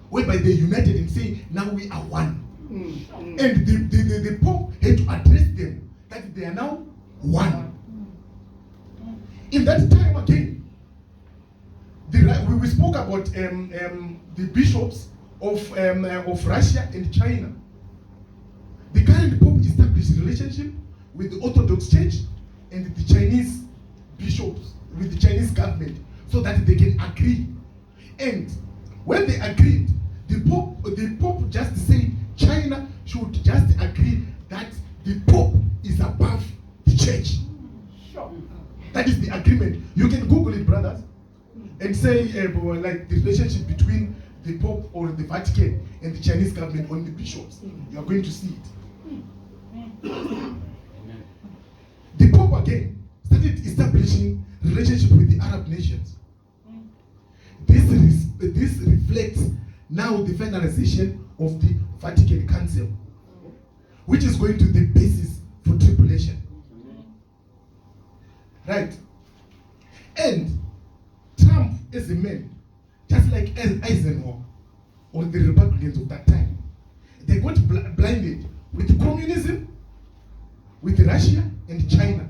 whereby they united and say, now we are one. And the Pope had to address them that they are now one. In that time again, we spoke about the bishops of Russia and China. The current Pope established a relationship with the Orthodox Church and the Chinese bishops, with the Chinese government, so that they can agree. And when they agreed, the Pope just said China should just agree that the Pope is above the Church. Sure. That is the agreement. You can Google it, brothers, and say like the relationship between the Pope or the Vatican and the Chinese government on the bishops. You are going to see it. Amen. The Pope again started establishing relationship with the Arab nations. This reflects now the finalization of the Vatican Council, which is going to be the basis for tribulation. Right? And Trump as a man, just like Eisenhower or the Republicans of that time, they got blinded with communism, with Russia and China.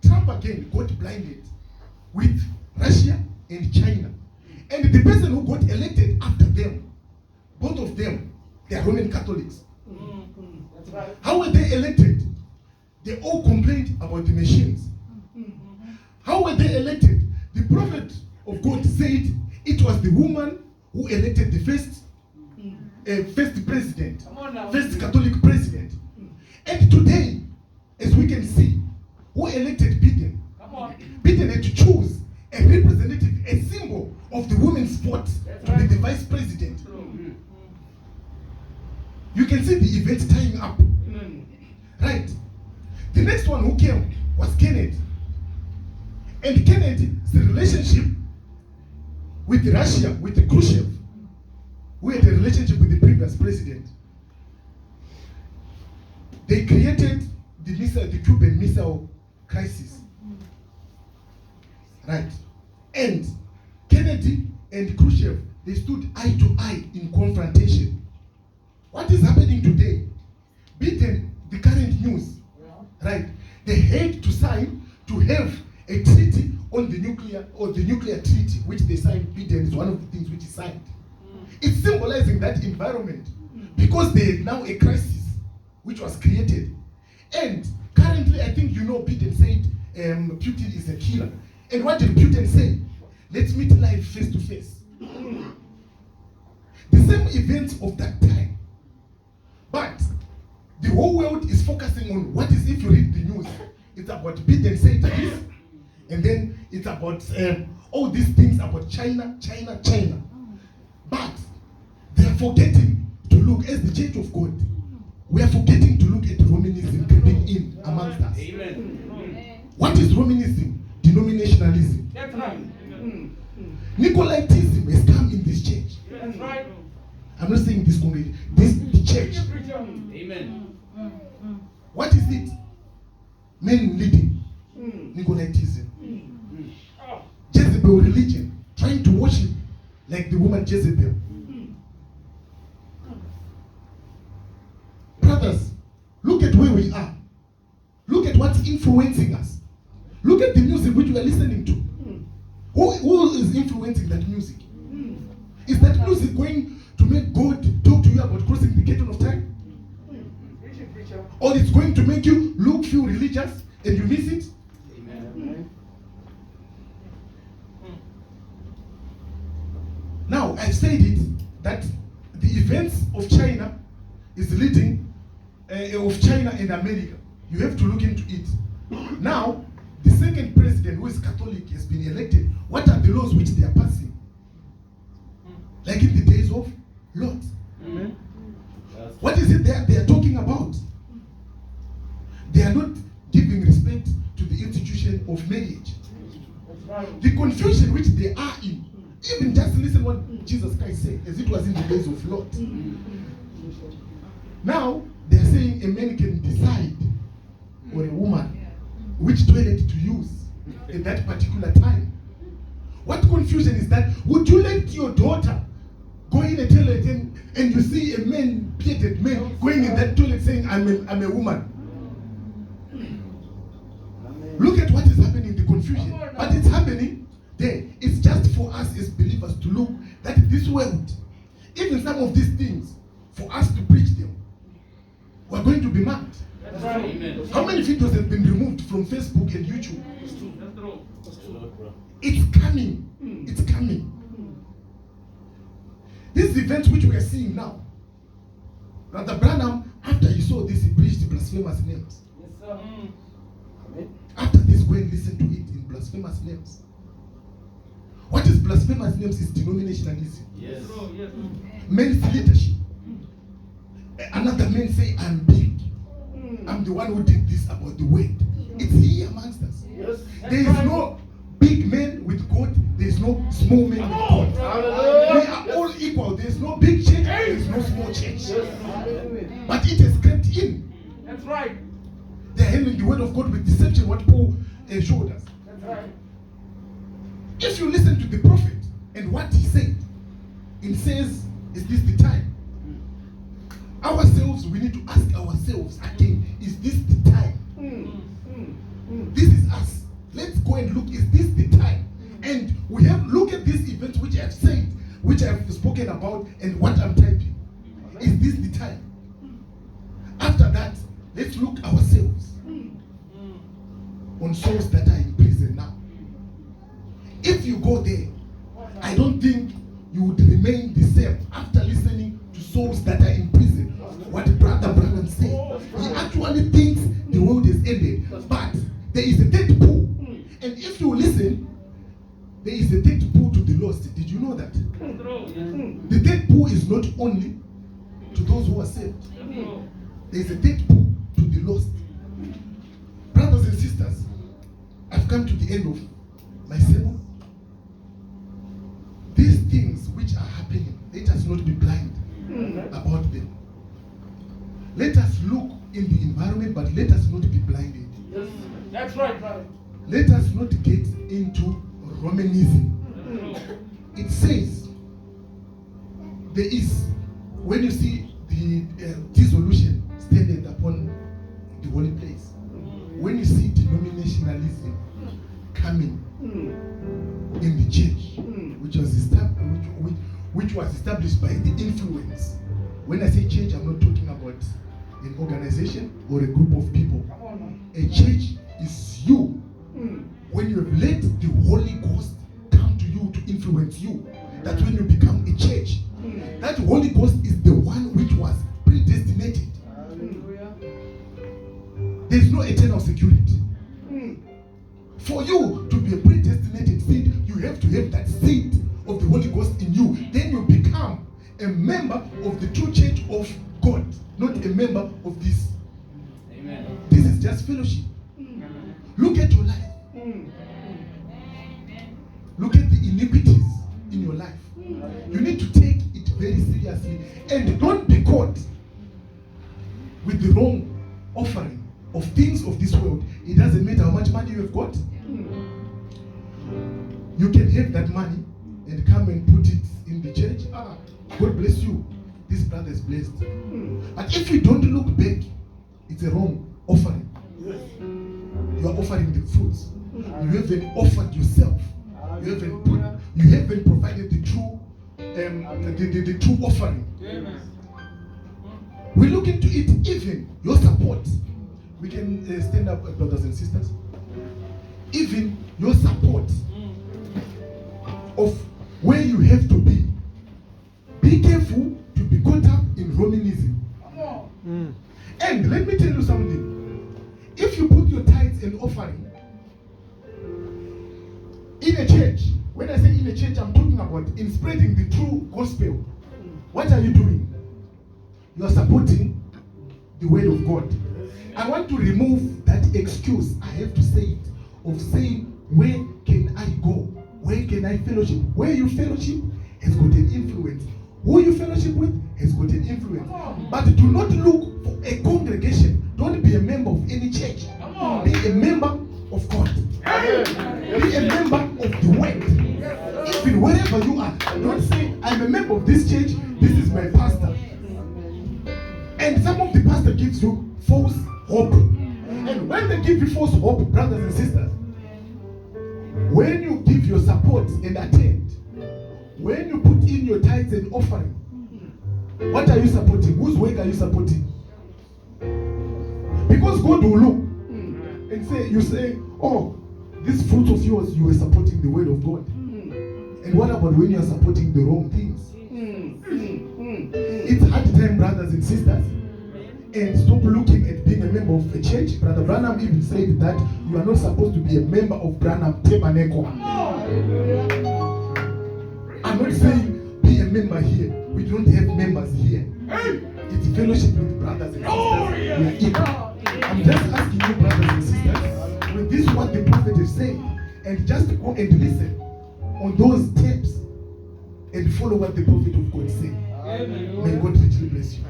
Trump again got blinded with Russia and China. And the person who got elected after them, both of them, they are Roman Catholics. That's right. How were they elected? They all complained about the machines. How were they elected? The prophet of God said it was the woman who elected the first president, Come on now. first Catholic president. And today, as we can see, who elected Biden? Come on. Biden had to choose a representative, a symbol of the women's vote to be the vice president. You can see the events tying up. Right. The next one who came was Kennedy. And Kennedy's relationship with Russia, with the Khrushchev, who had a relationship with the previous president, they created the Cuban Missile Crisis. Right. And Kennedy and Khrushchev, they stood eye to eye in confrontation. What is happening today? Biden, the current news, right? They had to sign to have a treaty on the nuclear treaty, which they signed. Biden is one of the things which is signed. It's symbolizing that environment because there is now a crisis which was created. And currently, I think you know, Biden said Putin is a killer. And what did Putin say? Let's meet live face to face. The same events of that time. But the whole world is focusing on what is, if you read the news, it's about Biden saying this, and then it's about all these things about China. But they are forgetting to look, as the Church of God, we are forgetting to look at Romanism creeping in amongst us. Amen. What is Romanism? Denominationalism. That's right. Nicolaitism has come in this church. That's right. I'm not saying this congregation, the church. Amen. What is it? Men leading. Nicolaitism. Oh. Jezebel religion. Trying to worship like the woman Jezebel. Brothers, look at where we are. Look at what's influencing us. Look at the music which we are listening to. Who is influencing that music? Is that music going to make God talk to you about crossing the curtain of time? Preacher. Or it's going to make you feel religious and you miss it? Amen. Now, I've said it that the events of China is leading of China and America. You have to look into it. Now, the second president who is Catholic has been elected. What are the laws which they are passing? Like in the days of Lot. Amen. What is it they are talking about? They are not giving respect to the institution of marriage. That's right. The confusion which they are in. Even just listen what Jesus Christ said, as it was in the days of Lot. Now, they're saying a man can decide, or a woman, which toilet to use at that particular time. What confusion is that? Would you let your daughter go in a toilet and you see a man, bearded man, going in that toilet saying, I'm a woman? Look at what is happening, the confusion. But it's happening there. It's just for us as believers to look that this world, even some of these things, for us to preach them, we're going to be marked. That's right. Amen. How many videos have been removed from Facebook and YouTube? That's true. It's coming. It's coming. These events which we are seeing now, Brother Branham, after he saw this, he preached blasphemous names. Yes, sir. After this, go and listen to it in blasphemous names. What is blasphemous names? Is denominationalism. Yes. Yes. Men's leadership. Another man say, I'm big. I'm the one who did this about the word. It's here amongst us. Yes. There is no big men with God. There is no small men with God. We are all equal. There is no big church. There is no small church. But it has crept in. That's right. They are handling the word of God with deception. What Paul showed us. That's right. If you listen to the prophet and what he said, it says, is this the time? Ourselves, we need to ask ourselves again, is this the time? This is us. Let's go and look, is this the time? And we have, look at these events which I have said, which I have spoken about, and what I'm typing. Is this the time? After that, let's look ourselves on souls that are in prison now. If you go there, I don't think you would remain the same after listening to souls that are in prison. What Brother Branham said, he actually thinks the world is ended, but there is a third pool. And if you listen, there is a third pool to the lost. Did you know that? The third pool is not only to those who are saved. There is a third pool to the lost. Brothers and sisters, I've come to the end of my sermon. These things which are happening, let us not be blind about them. Let us look in the environment, but let us not be blinded. Yes. That's right, brother. Let us not get into Romanism. It says there is, when you see the dissolution standard upon the holy place, when you see denominationalism coming in the church, which was established by the influence. When I say church, I'm not talking about an organization or a group of people. Come on now. A church is you. When you have let the Holy Ghost come to you to influence you, that's when you become a church. That Holy Ghost is the one which was predestinated. Hallelujah. There is no eternal security. For you to be a predestinated seed, you have to have that seed of the Holy Ghost in you. Then you become a member of the true church of God, not a member of this. Amen. This is just fellowship. Look at your life. Look at the iniquities in your life. You need to take it very seriously and don't be caught with the wrong offering of things of this world. It doesn't matter how much money you have got. You can have that money and come and put it in the church. God bless you. This brother is blessed. But if you don't look back, it's a wrong offering. You are offering the fruits. You haven't offered yourself. You haven't provided the true the true offering. We look into it, even your support. We can stand up, brothers and sisters. Even your support of where you have to be. Be careful to be caught up in Romanism. And let me tell you something. If you put your tithes and offering in a church, when I say in a church, I'm talking about in spreading the true gospel. What are you doing? You are supporting the word of God. I want to remove that excuse. I have to say it. of saying, where can I go? Where can I fellowship? Where you fellowship has got an influence. Who you fellowship with has got an influence. But do not look for a congregation. Don't be a member of any church. Be a member of God. Be a member of the word. Even wherever you are. Don't say, I'm a member of this church. This is my pastor. And some of the pastor gives you false hope. And when they give you false hope, brothers and sisters, when you give your support and attend, when you put in your tithes and offering, what are you supporting? Whose work are you supporting? Because God will look and say, you say, oh, this fruit of yours, you were supporting the word of God. And what about when you are supporting the wrong things? It's hard time, brothers and sisters. And stop looking at being a member of a church. Brother Branham even said that you are not supposed to be a member of Branham Tabernacle. I'm not saying be a member here. We don't have members here. It's fellowship with brothers and sisters. We are equal. I'm just asking you, brothers and sisters, when this is what the prophet is saying, and just go and listen on those tapes and follow what the prophet of God said. May God richly bless you.